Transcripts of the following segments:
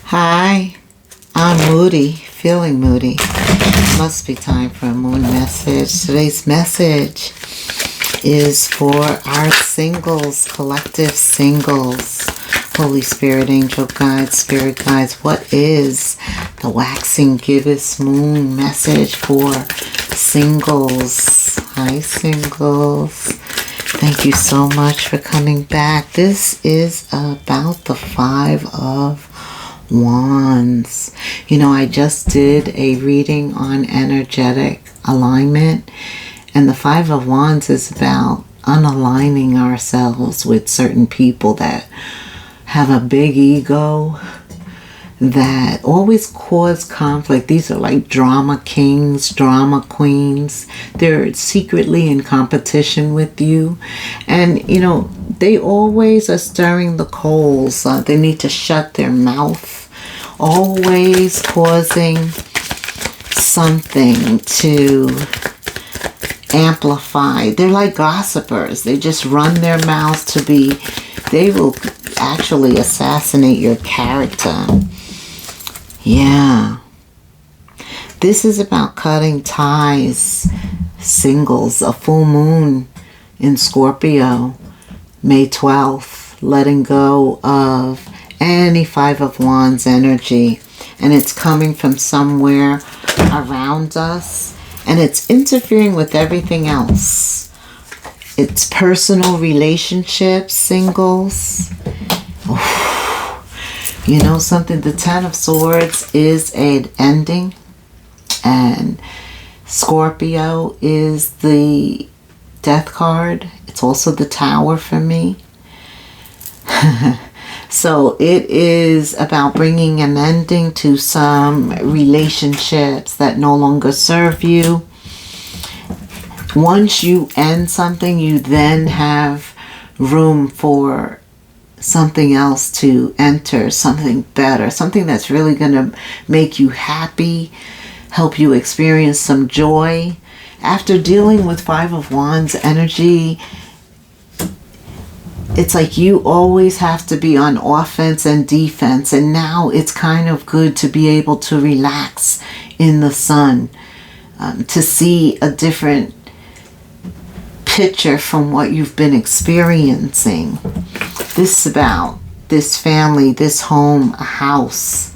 Hi, I'm Moody, feeling moody. Must be time for a moon message. Today's message is for our singles, collective singles. Holy Spirit, angel guides, spirit guides, what is the waxing gibbous moon message for singles? Hi, singles. Thank you so much for coming back. This is about the Five of Wands. You know, I just did a reading on energetic alignment, and the Five of Wands is about unaligning ourselves with certain people that have a big ego that always cause conflict. These are like drama kings, drama queens. They're secretly in competition with you. And, you know, they always are stirring the coals. They need to shut their mouth. Always causing something to amplify. They're like gossipers. They just run their mouths to be... They will actually assassinate your character. Yeah. This is about cutting ties. Singles. A full moon in Scorpio. May 12th. Letting go of any Five of Wands energy. And it's coming from somewhere around us. And it's interfering with everything else. It's personal relationships, singles. You know something? The Ten of Swords is an ending. And Scorpio is the death card. It's also the Tower for me. So it is about bringing an ending to some relationships that no longer serve you. Once you end something, you then have room for something else to enter, something better, something that's really going to make you happy, help you experience some joy. After dealing with Five of Wands energy, it's like you always have to be on offense and defense, and now it's kind of good to be able to relax in the sun, to see a different picture from what you've been experiencing. This is about this family, this home, a house.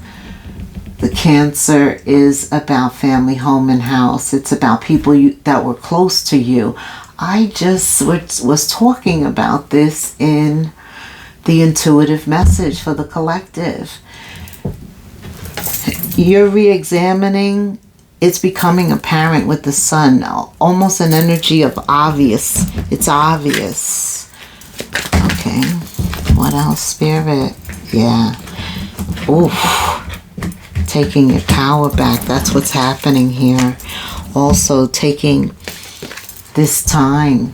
The Cancer is about family, home, and house. It's about people that were close to you. I just was talking about this in the intuitive message for the collective. You're re-examining. It's becoming apparent with the sun. Almost an energy of obvious. It's obvious. Okay. What else, Spirit? Yeah. Oof. Taking your power back. That's what's happening here. Also taking this time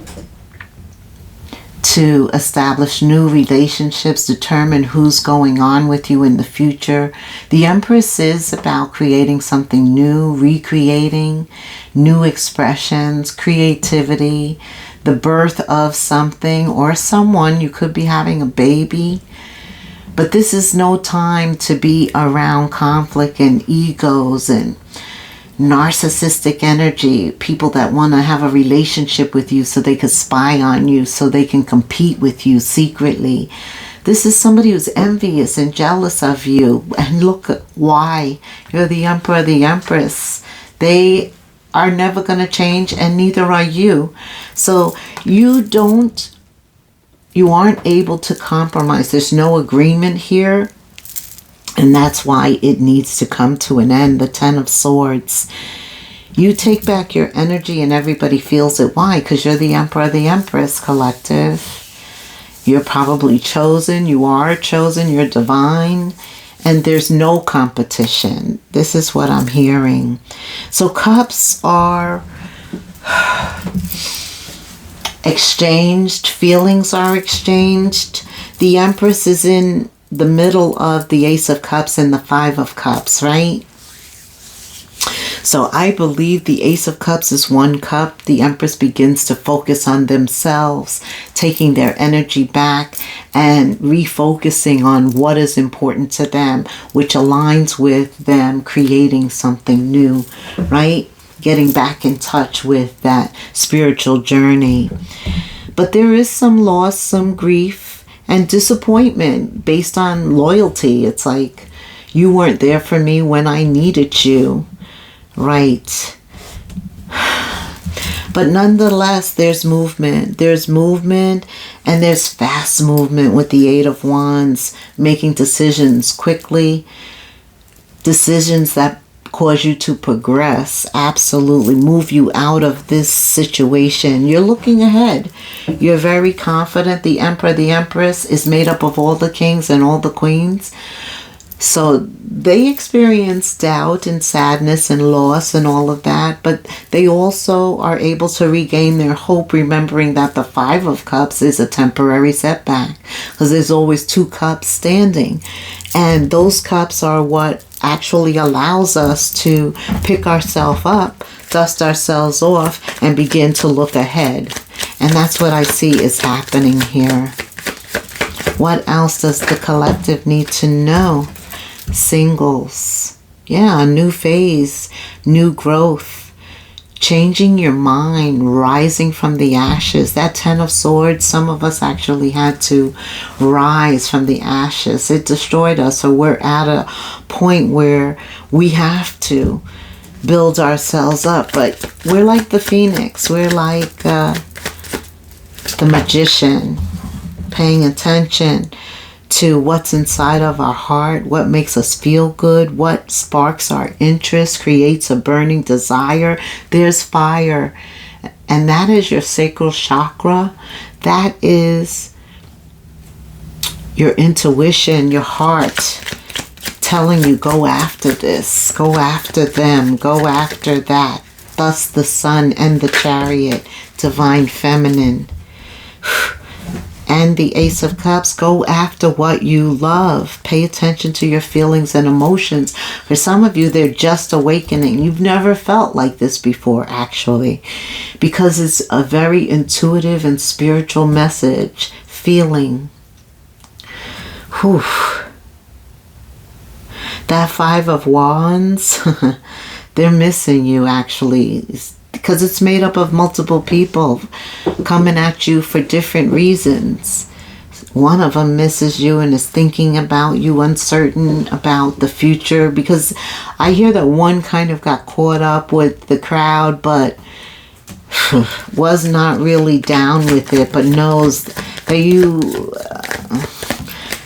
to establish new relationships, determine who's going on with you in the future. The Empress is about creating something new, recreating new expressions, creativity, the birth of something or someone. You could be having a baby. But this is no time to be around conflict and egos and narcissistic energy, people that want to have a relationship with you so they can spy on you, so they can compete with you secretly. This is somebody who's envious and jealous of you. And look at why. You're the Emperor, the Empress. They are never going to change, and neither are you. So you aren't able to compromise. There's no agreement here. And that's why it needs to come to an end. The Ten of Swords. You take back your energy and everybody feels it. Why? Because you're the Emperor, the Empress, collective. You're probably chosen. You are chosen. You're divine. And there's no competition. This is what I'm hearing. So cups are exchanged. Feelings are exchanged. The Empress is in the middle of the Ace of Cups and the Five of Cups, right? So I believe the Ace of Cups is one cup. The Empress begins to focus on themselves, taking their energy back and refocusing on what is important to them, which aligns with them creating something new, right? Getting back in touch with that spiritual journey. But there is some loss, some grief, and disappointment based on loyalty. It's like, you weren't there for me when I needed you. Right. But nonetheless, there's movement. There's movement, and there's fast movement with the Eight of Wands, making decisions quickly. Decisions that cause you to progress. Absolutely. Move you out of this situation. You're looking ahead. You're very confident. The Emperor, the Empress is made up of all the kings and all the queens. So they experience doubt and sadness and loss and all of that, but they also are able to regain their hope, remembering that the Five of Cups is a temporary setback, because there's always two cups standing. And those cups are what actually allows us to pick ourselves up, dust ourselves off, and begin to look ahead. And that's what I see is happening here. What else does the collective need to know? Singles. Yeah, a new phase, new growth, changing your mind, rising from the ashes. That Ten of Swords, some of us actually had to rise from the ashes. It destroyed us, so we're at a point where we have to build ourselves up. But we're like the phoenix. We're like the magician, paying attention to what's inside of our heart, what makes us feel good, what sparks our interest, creates a burning desire. There's fire, and that is your sacral chakra. That is your intuition, your heart telling you, go after this, go after them, go after that. Thus the Sun and the Chariot, divine feminine. And the Ace of Cups, go after what you love. Pay attention to your feelings and emotions. For some of you, they're just awakening. You've never felt like this before, actually. Because it's a very intuitive and spiritual message. Feeling. Whew. That Five of Wands, they're missing you, actually. Because it's made up of multiple people coming at you for different reasons. One of them misses you and is thinking about you, uncertain about the future. Because I hear that one kind of got caught up with the crowd, but was not really down with it, but knows that you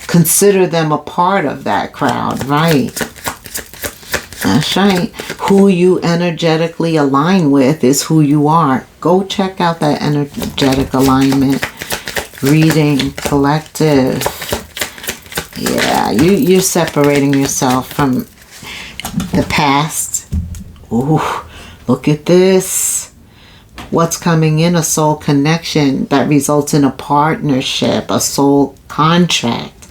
consider them a part of that crowd, right? That's right. Who you energetically align with is who you are. Go check out that energetic alignment. Reading, collective. Yeah, you're separating yourself from the past. Ooh, look at this. What's coming in? A soul connection that results in a partnership, a soul contract,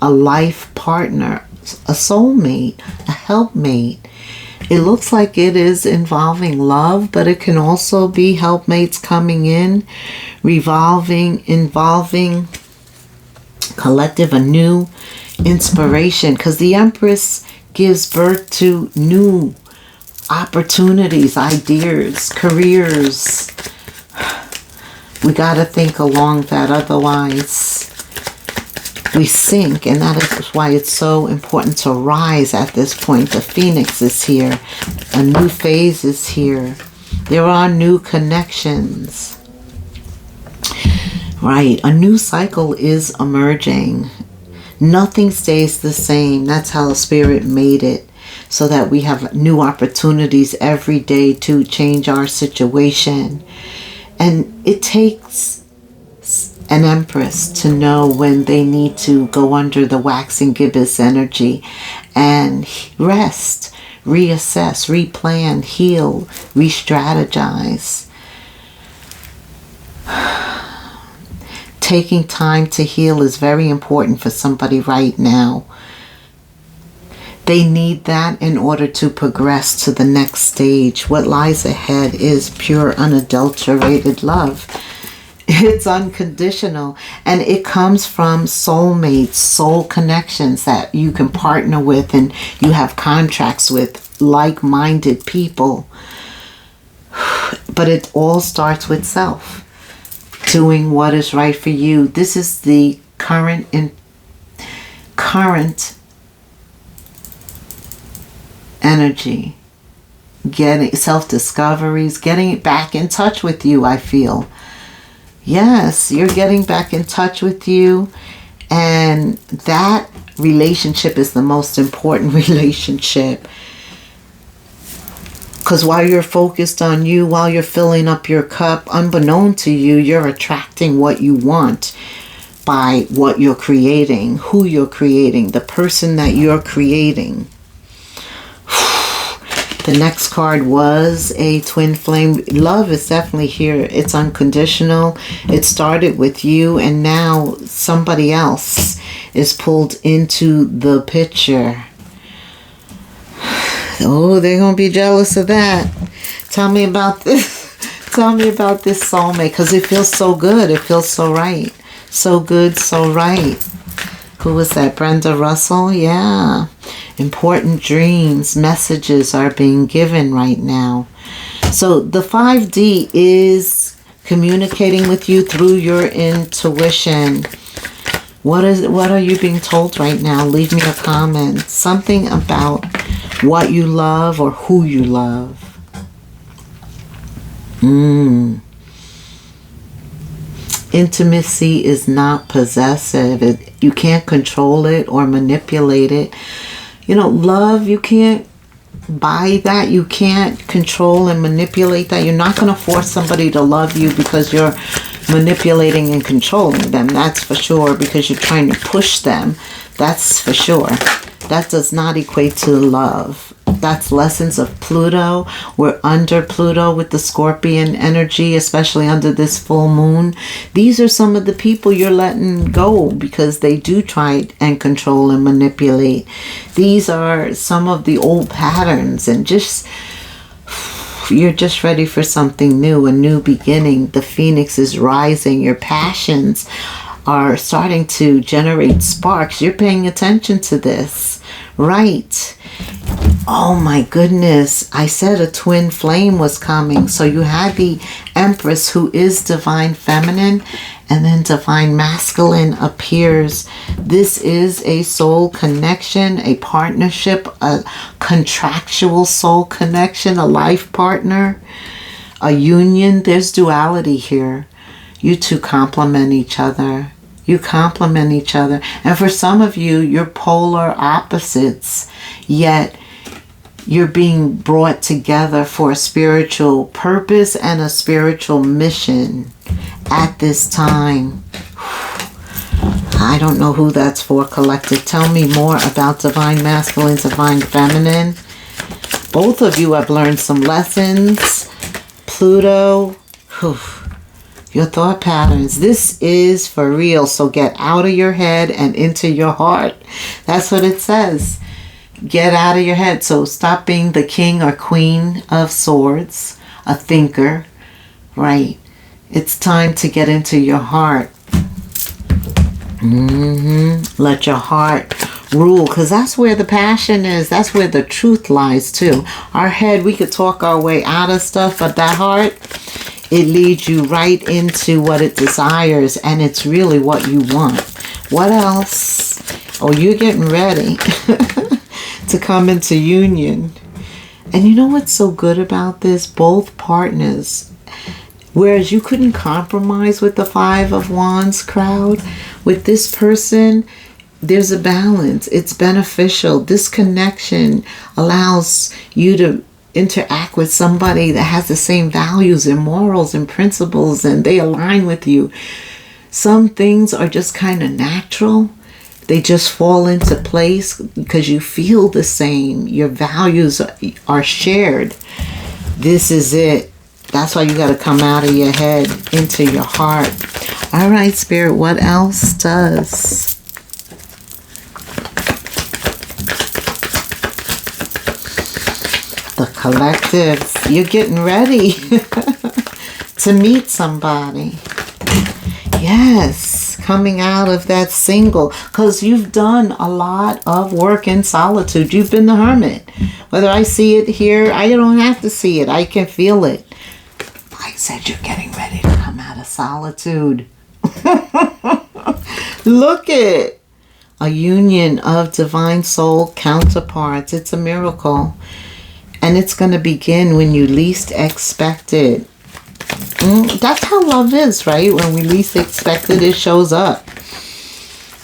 a life partner, a soulmate, a helpmate. It looks like it is involving love, but it can also be helpmates coming in, involving collective, a new inspiration. Because the Empress gives birth to new opportunities, ideas, careers. We got to think along that, otherwise we sink, and that is why it's so important to rise at this point. The Phoenix is here. A new phase is here. There are new connections. Right. A new cycle is emerging. Nothing stays the same. That's how Spirit made it. So that we have new opportunities every day to change our situation. And it takes an Empress to know when they need to go under the waxing gibbous energy and rest, reassess, replan, heal, re-strategize. Taking time to heal is very important for somebody right now. They need that in order to progress to the next stage. What lies ahead is pure, unadulterated love. It's unconditional, and it comes from soulmates, soul connections that you can partner with, and you have contracts with like-minded people. But it all starts with self, doing what is right for you. This is the current energy. Getting self-discoveries, getting it back in touch with you, I feel. Yes, you're getting back in touch with you, and that relationship is the most important relationship. Because while you're focused on you, while you're filling up your cup, unbeknown to you, you're attracting what you want by what you're creating, who you're creating, the person that you're creating. The next card was a twin flame. Love is definitely here. It's unconditional. It started with you, and now somebody else is pulled into the picture. Oh, they're going to be jealous of that. Tell me about this. Tell me about this soulmate, because it feels so good. It feels so right. So good, so right. Who was that? Brenda Russell? Yeah. Important dreams, messages are being given right now. So the 5D is communicating with you through your intuition. What are you being told right now? Leave me a comment. Something about what you love or who you love. Intimacy is not possessive. You can't control it or manipulate it. You know, love, you can't buy that. You can't control and manipulate that. You're not going to force somebody to love you because you're manipulating and controlling them. That's for sure, because you're trying to push them. That's for sure. That does not equate to love. That's lessons of Pluto. We're under Pluto with the Scorpion energy, especially under this full moon. These are some of the people you're letting go because they do try and control and manipulate. These are some of the old patterns, and you're just ready for something new, a new beginning. The phoenix is rising. Your passions are starting to generate sparks. You're paying attention to this, right? Oh my goodness, I said a twin flame was coming. So you had the Empress, who is divine feminine, and then divine masculine appears. This is a soul connection, a partnership, a contractual soul connection, a life partner, a union. There's duality here. You two complement each other. You complement each other. And for some of you, you're polar opposites, yet you're being brought together for a spiritual purpose and a spiritual mission at this time. I don't know who that's for, collective. Tell me more about divine masculine, divine feminine. Both of you have learned some lessons. Pluto, your thought patterns. This is for real. So get out of your head and into your heart. That's what it says. Get out of your head. So stop being the king or queen of swords, a thinker, right? It's time to get into your heart. Let your heart rule, because that's where the passion is. That's where the truth lies too. Our head, we could talk our way out of stuff, but that heart, it leads you right into what it desires, and it's really what you want. What else? Oh, you're getting ready to come into union. And you know what's so good about this? Both partners, whereas you couldn't compromise with the Five of Wands crowd, with this person, there's a balance. It's beneficial. This connection allows you to interact with somebody that has the same values and morals and principles, and they align with you. Some things are just kind of natural. They just fall into place because you feel the same. Your values are shared. This is it. That's why you got to come out of your head into your heart. All right, Spirit, what else does? The collective, you're getting ready to meet somebody. Yes, coming out of that single, because you've done a lot of work in solitude. You've been the hermit. Whether I see it here, I don't have to see it. I can feel it. I said you're getting ready to come out of solitude. Look at a union of divine soul counterparts. It's a miracle. And it's going to begin when you least expect it. That's how love is, right? When we least expect it, it shows up.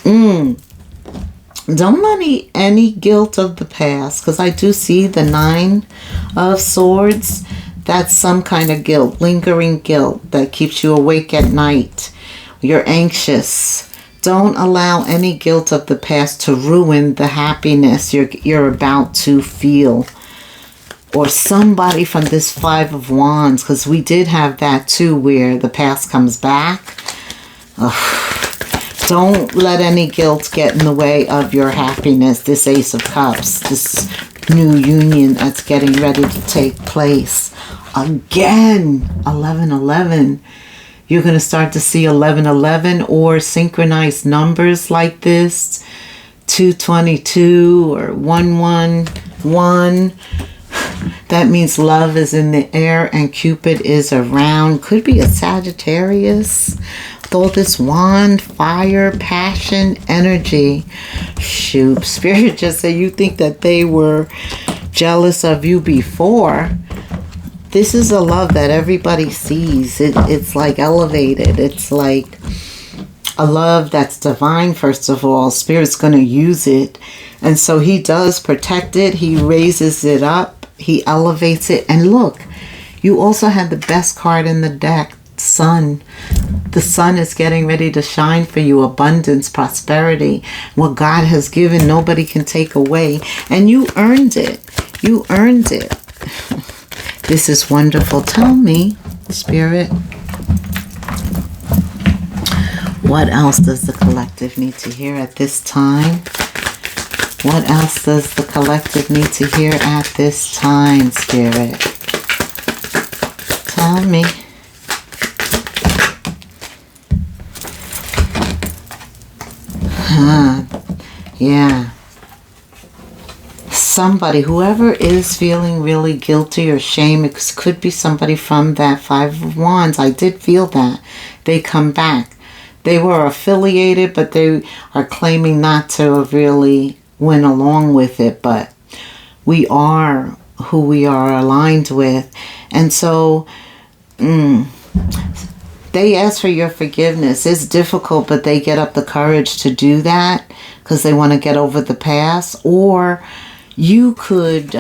Don't let any guilt of the past, because I do see the 9 of Swords. That's some kind of guilt, lingering guilt that keeps you awake at night. You're anxious. Don't allow any guilt of the past to ruin the happiness you're about to feel. Or somebody from this 5 of Wands, because we did have that too, where the past comes back. Don't let any guilt get in the way of your happiness. This Ace of Cups, this new union that's getting ready to take place. Again, 1111. You're going to start to see 1111 or synchronized numbers like this. 222 or 111. That means love is in the air and Cupid is around. Could be a Sagittarius. With all this wand, fire, passion, energy. Shoot, Spirit just said you think that they were jealous of you before. This is a love that everybody sees. It's like elevated. It's like a love that's divine, first of all. Spirit's going to use it. And so he does protect it. He raises it up. He elevates it. And look, you also have the best card in the deck, Sun. The sun is getting ready to shine for you. Abundance, prosperity. What God has given, nobody can take away. And you earned it. You earned it. This is wonderful. Tell me, Spirit, what else does the collective need to hear at this time? What else does the collective need to hear at this time, Spirit? Tell me. Yeah. Somebody, whoever is feeling really guilty or shame, it could be somebody from that 5 of Wands. I did feel that. They come back. They were affiliated, but they are claiming not to have really went along with it. But we are who we are aligned with. And so they ask for your forgiveness. It's difficult, but they get up the courage to do that because they want to get over the past. Or you could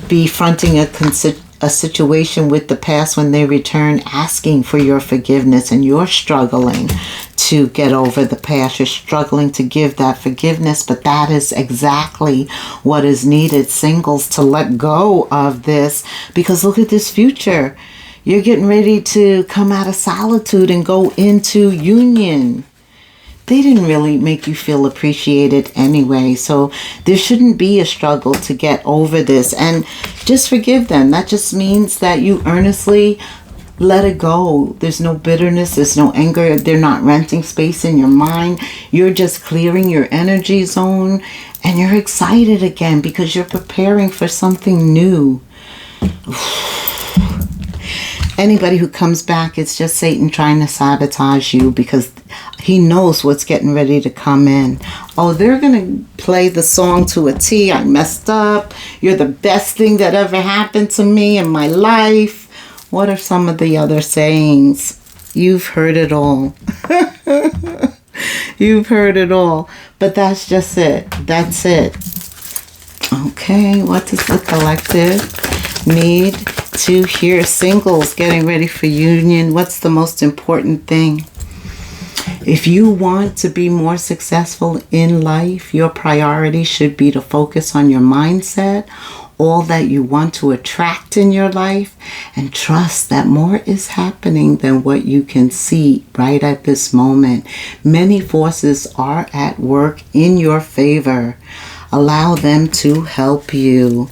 be fronting a situation with the past when they return, asking for your forgiveness, and you're struggling to get over the past. You're struggling to give that forgiveness, but that is exactly what is needed, singles, to let go of this, because look at this future. You're getting ready to come out of solitude and go into union. They didn't really make you feel appreciated anyway, so there shouldn't be a struggle to get over this. And just forgive them. That just means that you earnestly let it go. There's no bitterness, there's no anger. They're not renting space in your mind. You're just clearing your energy zone, and you're excited again because you're preparing for something new. Anybody who comes back, it's just Satan trying to sabotage you because he knows what's getting ready to come in. Oh, they're going to play the song to a T. I messed up. You're the best thing that ever happened to me in my life. What are some of the other sayings? You've heard it all. You've heard it all. But that's just it. That's it. Okay, what does the collective need to hear? Singles getting ready for union. What's the most important thing? If you want to be more successful in life, your priority should be to focus on your mindset, all that you want to attract in your life, and trust that more is happening than what you can see right at this moment. Many forces are at work in your favor. Allow them to help you.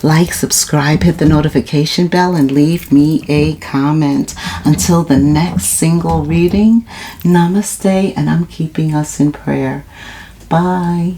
Like, subscribe, hit the notification bell, and leave me a comment. Until the next single reading, namaste, and I'm keeping us in prayer. Bye.